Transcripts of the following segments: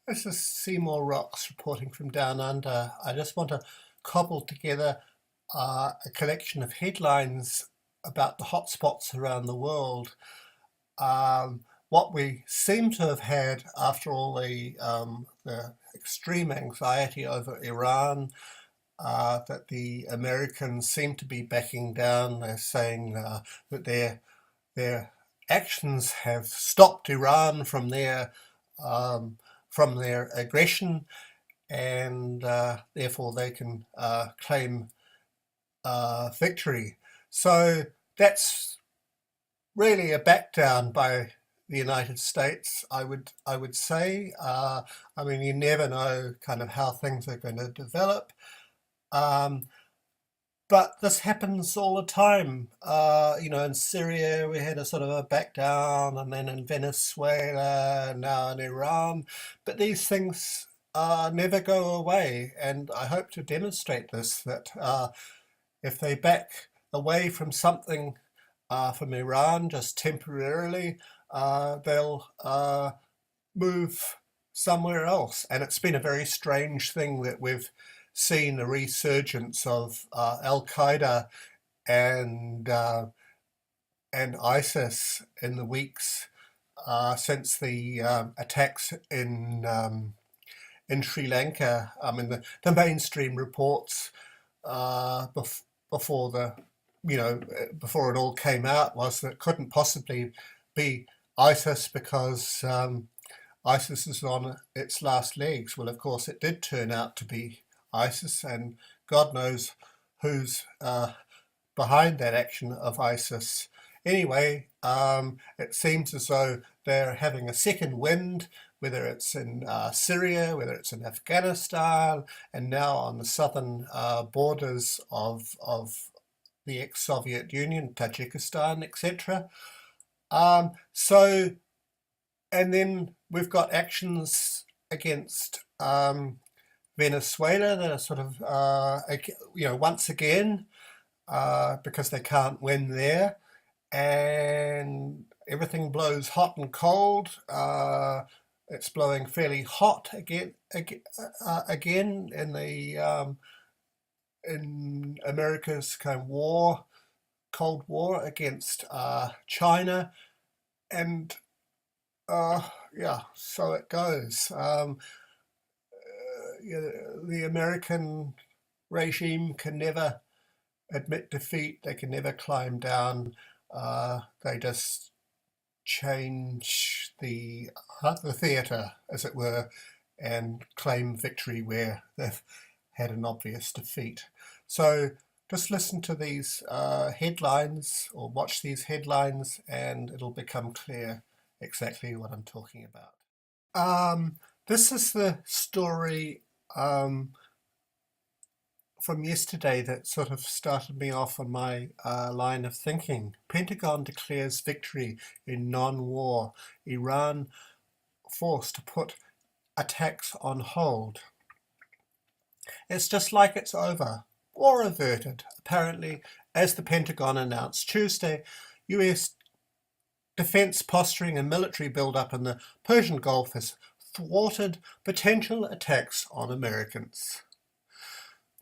This is Seymour Rocks reporting from Down Under. I just want to cobble together a collection of headlines about the hotspots around the world. What we seem to have had after all the extreme anxiety over Iran, that the Americans seem to be backing down. They're saying that their actions have stopped Iran um, from their aggression, and therefore they can claim victory. So that's really a back down by the United States, I would say. I mean, you never know kind of how things are going to develop. Um, But this happens all the time. In Syria, we had a sort of a back down, and then in Venezuela, and now in Iran. But these things never go away. And I hope to demonstrate this that if they back away from something from Iran just temporarily, they'll move somewhere else. And it's been a very strange thing that we've seen a resurgence of Al Qaeda and uh, and ISIS in the weeks since the attacks in Sri Lanka. I mean, the mainstream reports uh, bef- before the before it all came out was that it couldn't possibly be ISIS because ISIS is on its last legs. Well, of course, it did turn out to be ISIS, and God knows who's behind that action of ISIS. Anyway, it seems as though they're having a second wind, whether it's in Syria, whether it's in Afghanistan, and now on the southern borders of the ex-Soviet Union, Tajikistan, etc. So and then we've got actions against Venezuela that are sort of, once again, because they can't win there, and everything blows hot and cold. It's blowing fairly hot again in America's kind of Cold War against China, and yeah, so it goes. The American regime can never admit defeat. They can never climb down. They just change the theatre, as it were, and claim victory where they've had an obvious defeat. So just listen to these headlines or watch these headlines, and it'll become clear exactly what I'm talking about. This is the story um, from yesterday that sort of started me off on my line of thinking. Pentagon declares victory in non-war. Iran forced to put attacks on hold. It's just like it's over. War averted, apparently, as the Pentagon announced Tuesday. US defense posturing and military buildup in the Persian Gulf has thwarted potential attacks on Americans.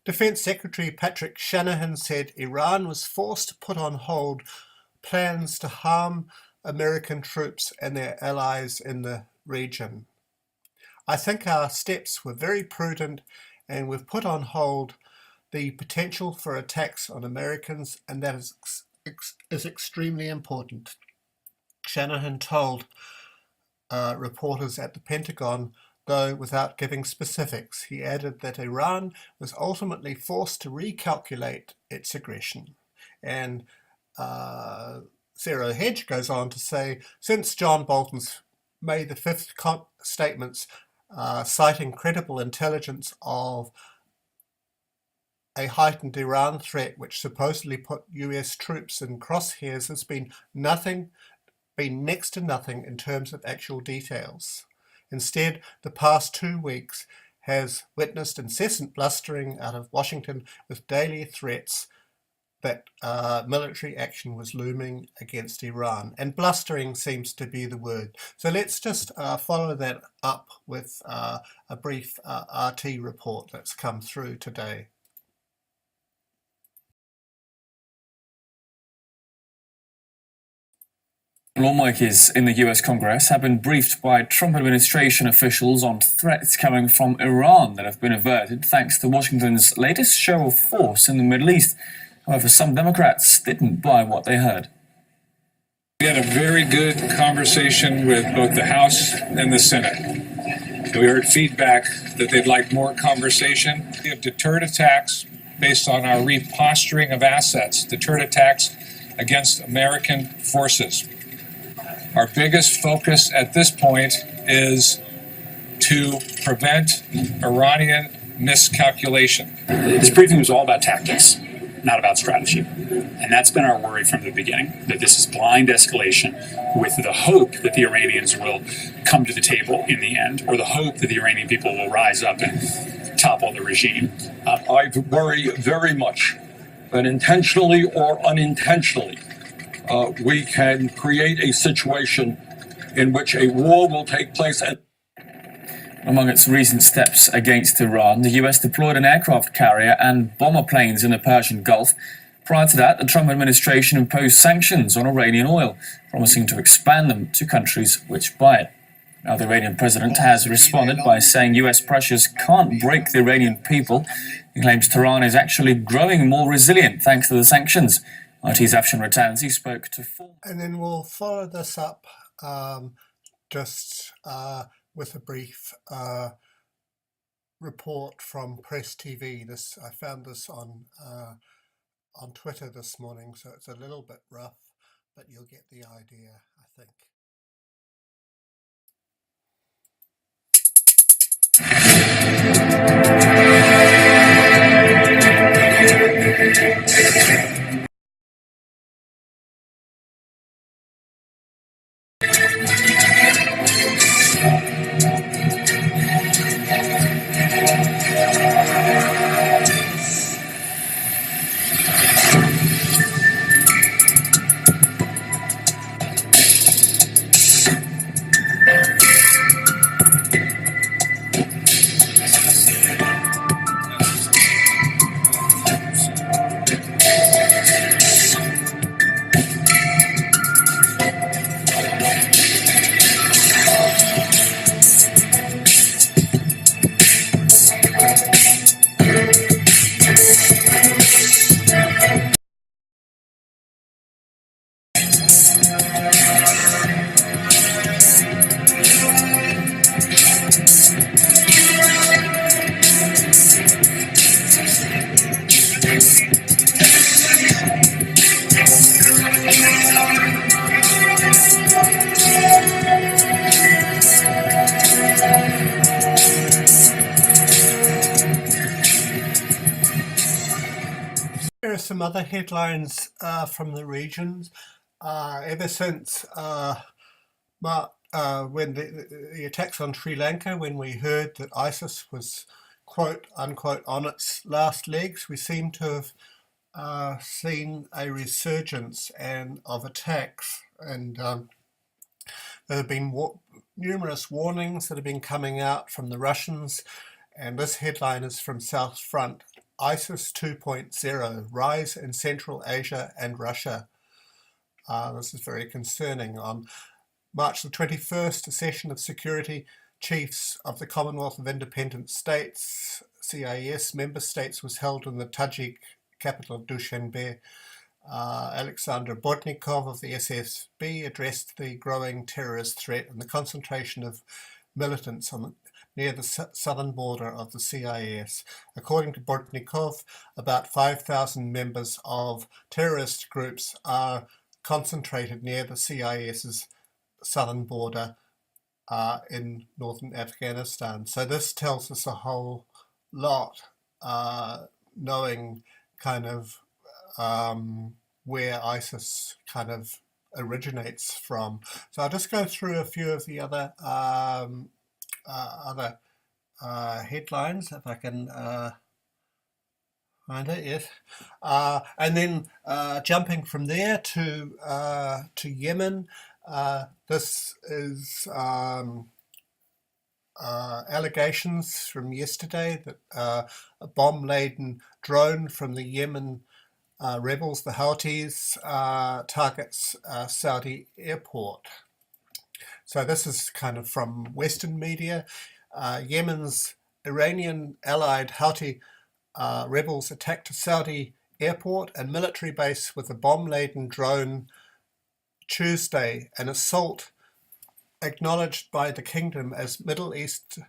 Defense Secretary Patrick Shanahan said Iran was forced to put on hold plans to harm American troops and their allies in the region. I think our steps were very prudent, and we've put on hold the potential for attacks on Americans, and that is extremely important. Shanahan told reporters at the Pentagon, though without giving specifics. He added that Iran was ultimately forced to recalculate its aggression. And Zero Hedge goes on to say, since John Bolton's May the 5th statements citing credible intelligence of a heightened Iran threat which supposedly put US troops in crosshairs has been next to nothing in terms of actual details. Instead, the past 2 weeks has witnessed incessant blustering out of Washington with daily threats that military action was looming against Iran, and blustering seems to be the word. So let's just follow that up with a brief RT report that's come through today. Lawmakers in the US Congress have been briefed by Trump administration officials on threats coming from Iran that have been averted thanks to Washington's latest show of force in the Middle East. However, some Democrats didn't buy what they heard. We had a very good conversation with both the House and the Senate. We heard feedback that they'd like more conversation. We have deterred attacks based on our reposturing of assets, deterred attacks against American forces. Our biggest focus at this point is to prevent Iranian miscalculation. This briefing was all about tactics, not about strategy. And that's been our worry from the beginning, that this is blind escalation with the hope that the Iranians will come to the table in the end, or the hope that the Iranian people will rise up and topple the regime. I worry very much that intentionally or unintentionally, we can create a situation in which a war will take place. Among its recent steps against Iran, the US deployed an aircraft carrier and bomber planes in the Persian Gulf. Prior to that, the Trump administration imposed sanctions on Iranian oil, promising to expand them to countries which buy it. Now, the Iranian president has responded by saying US pressures can't break the Iranian people. He claims Tehran is actually growing more resilient thanks to the sanctions. RT's Afshan Rattansi spoke to four. And then we'll follow this up with a brief report from Press TV. I found this on Twitter this morning, so it's a little bit rough, but you'll get the idea, I think. There are some other headlines from the regions. Ever since when the attacks on Sri Lanka, when we heard that ISIS was quote unquote on its last legs, we seem to have seen a resurgence of attacks, and there have been numerous warnings that have been coming out from the Russians, and this headline is from South Front. ISIS 2.0, rise in Central Asia and Russia. This is very concerning. On March the 21st, a session of security chiefs of the Commonwealth of Independent States, CIS, member states was held in the Tajik capital of Dushanbe. Alexander Botnikov of the SFB addressed the growing terrorist threat and the concentration of militants near the southern border of the CIS. According to Botnikov, about 5,000 members of terrorist groups are concentrated near the CIS's southern border in northern Afghanistan. So this tells us a whole lot, knowing kind of where ISIS kind of originates from. So I'll just go through a few of the other headlines, if I can Find it, yes. And then jumping from there to Yemen, this is allegations from yesterday that a bomb-laden drone from the Yemen rebels, the Houthis, targets Saudi airport. So this is kind of from Western media. Yemen's Iranian allied Houthi rebels attacked a Saudi airport and military base with a bomb-laden drone Tuesday, an assault acknowledged by the kingdom as Middle East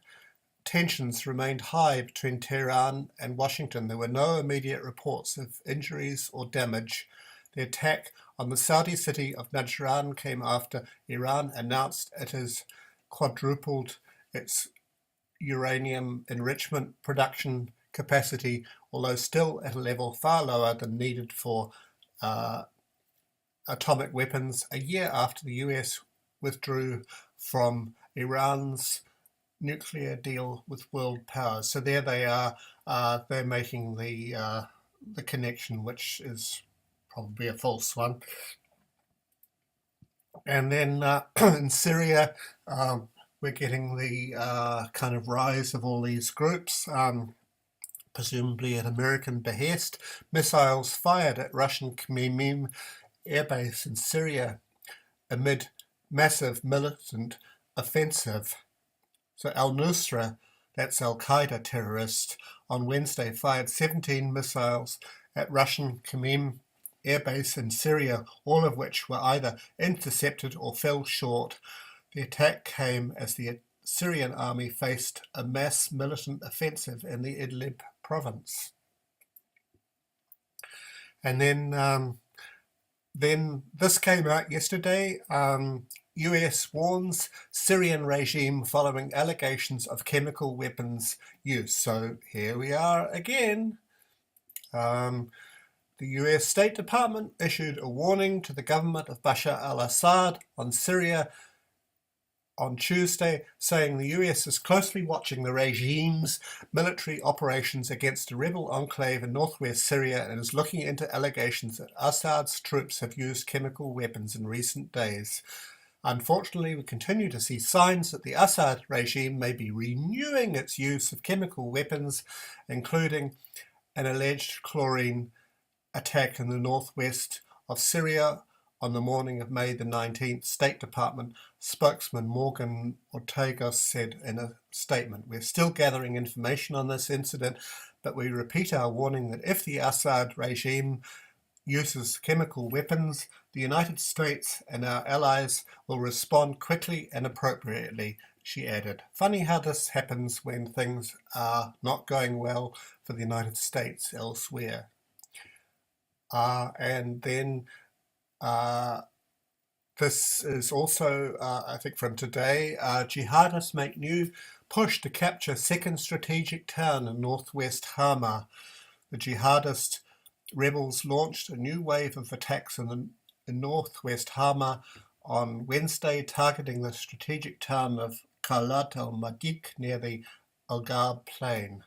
tensions remained high between Tehran and Washington. There were no immediate reports of injuries or damage. The attack on the Saudi city of Najran came after Iran announced it has quadrupled its uranium enrichment production capacity, although still at a level far lower than needed for atomic weapons, a year after the US withdrew from Iran's nuclear deal with world powers. So there they are. They're making the connection, which is probably a false one. And then in Syria, we're getting the kind of rise of all these groups, presumably at American behest. Missiles fired at Russian Khmeimim airbase in Syria amid massive militant offensive. So al-Nusra, that's Al-Qaeda terrorists, on Wednesday fired 17 missiles at Russian Khmeimim airbase in Syria, all of which were either intercepted or fell short. The attack came as the Syrian army faced a mass militant offensive in the Idlib province. And then this came out yesterday. US warns Syrian regime following allegations of chemical weapons use. So here we are again. The US State Department issued a warning to the government of Bashar al-Assad on Syria on Tuesday, saying the US is closely watching the regime's military operations against a rebel enclave in northwest Syria and is looking into allegations that Assad's troops have used chemical weapons in recent days. Unfortunately, we continue to see signs that the Assad regime may be renewing its use of chemical weapons, including an alleged chlorine attack in the northwest of Syria on the morning of May the 19th. State Department spokesman Morgan Ortagus said in a statement, "We're still gathering information on this incident, but we repeat our warning that if the Assad regime uses chemical weapons, the United States and our allies will respond quickly and appropriately," she added. Funny how this happens when things are not going well for the United States elsewhere. And then this is also, I think from today, jihadists make new push to capture second strategic town in northwest Hama. The jihadist rebels launched a new wave of attacks in northwest Hama on Wednesday, targeting the strategic town of Khalat al-Madik near the Algarve plain.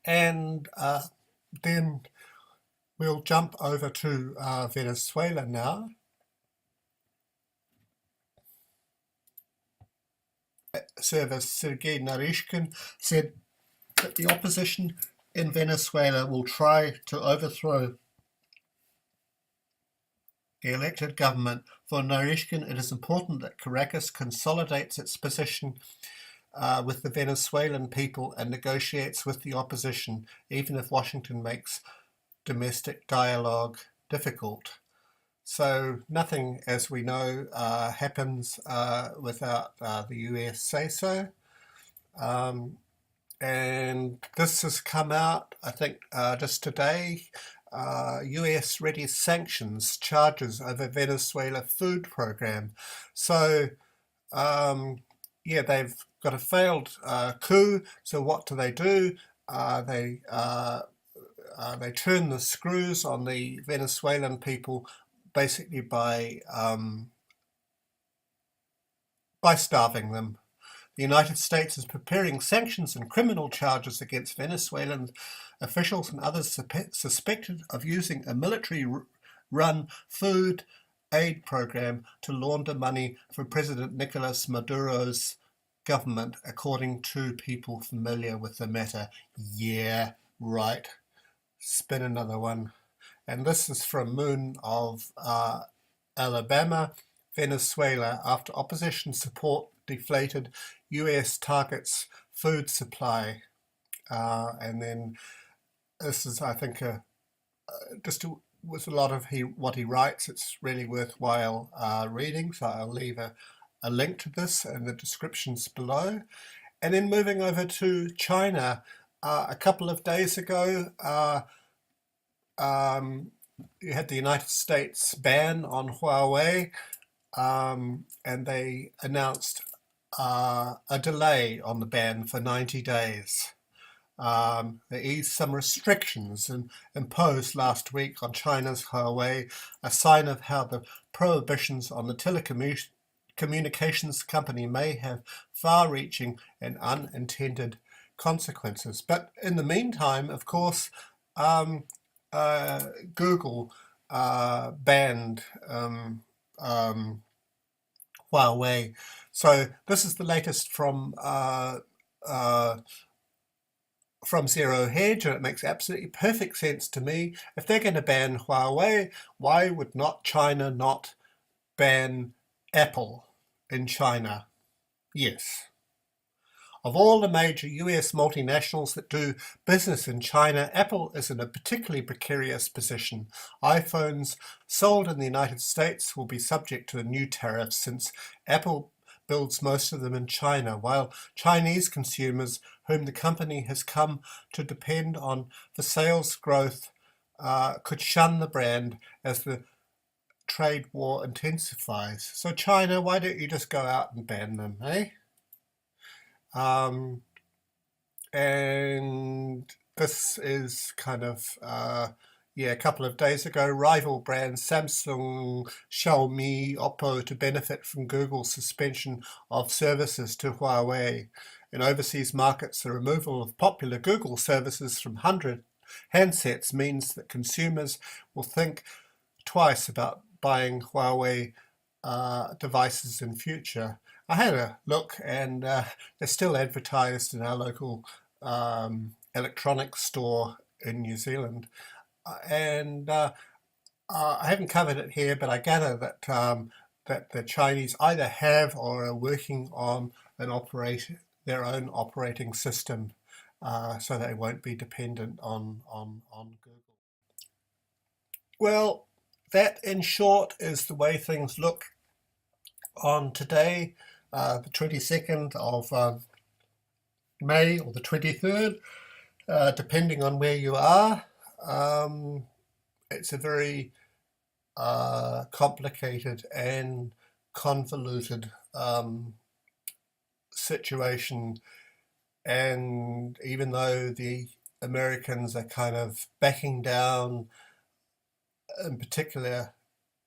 And then we'll jump over to Venezuela now. Service Sergei Narishkin said that the opposition in Venezuela will try to overthrow the elected government. For Narishkin, it is important that Caracas consolidates its position with the Venezuelan people and negotiates with the opposition, even if Washington makes domestic dialogue difficult. So nothing, as we know, happens without the US say-so. And this has come out, I think, just today. US readies sanctions charges over Venezuela food program. So, yeah, they've got a failed coup. So what do? They turn the screws on the Venezuelan people, basically by starving them. the United States is preparing sanctions and criminal charges against Venezuelan officials and others suspected of using a military-run food aid program to launder money for President Nicolas Maduro's government, according to people familiar with the matter. Yeah, right. Spin another one. And this is from Moon of Alabama, Venezuela, after opposition support deflated US targets food supply. And then this is, I think, with a lot of what he writes, it's really worthwhile reading. So I'll leave a link to this in the descriptions below. And then moving over to China, a couple of days ago, you had the United States ban on Huawei, and they announced a delay on the ban for 90 days. They eased some restrictions and imposed last week on China's Huawei, a sign of how the prohibitions on the telecommunications company may have far-reaching and unintended consequences. But in the meantime, of course, Google banned Huawei. So this is the latest from Zero Hedge, and it makes absolutely perfect sense to me. If they're going to ban Huawei, why would not China not ban Apple in China? Yes. Of all the major US multinationals that do business in China, Apple is in a particularly precarious position. iPhones sold in the United States will be subject to a new tariff since Apple builds most of them in China, while Chinese consumers, whom the company has come to depend on for sales growth, could shun the brand as the trade war intensifies. So China, why don't you just go out and ban them, eh? And this is kind of, a couple of days ago, rival brands Samsung, Xiaomi, Oppo to benefit from Google's suspension of services to Huawei. In overseas markets, the removal of popular Google services from 100 handsets means that consumers will think twice about buying Huawei devices in future. I had a look, and they're still advertised in our local electronics store in New Zealand. And I haven't covered it here, but I gather that that the Chinese either have or are working on their own operating system, so they won't be dependent on Google. Well, that in short is the way things look on today, the 22nd of May, or the 23rd, depending on where you are. It's a very complicated and convoluted situation, and even though the Americans are kind of backing down in particular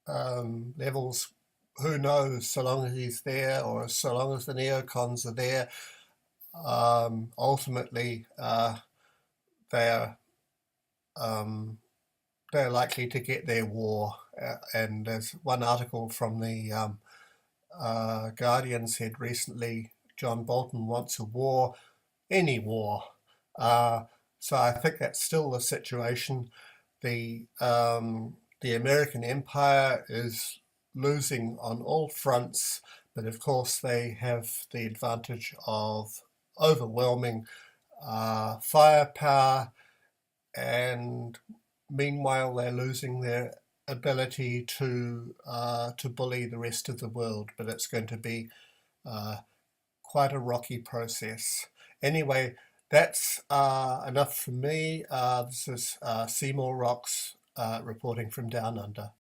levels, who knows, so long as he's there, or so long as the neocons are there, ultimately they're likely to get their war. And there's one article from the Guardian said recently, John Bolton wants a war, any war. So I think that's still the situation. The American empire is losing on all fronts, but of course they have the advantage of overwhelming firepower, and meanwhile they're losing their ability to bully the rest of the world. But it's going to be quite a rocky process. Anyway, that's enough from me. This is Seymour Rocks reporting from Down Under.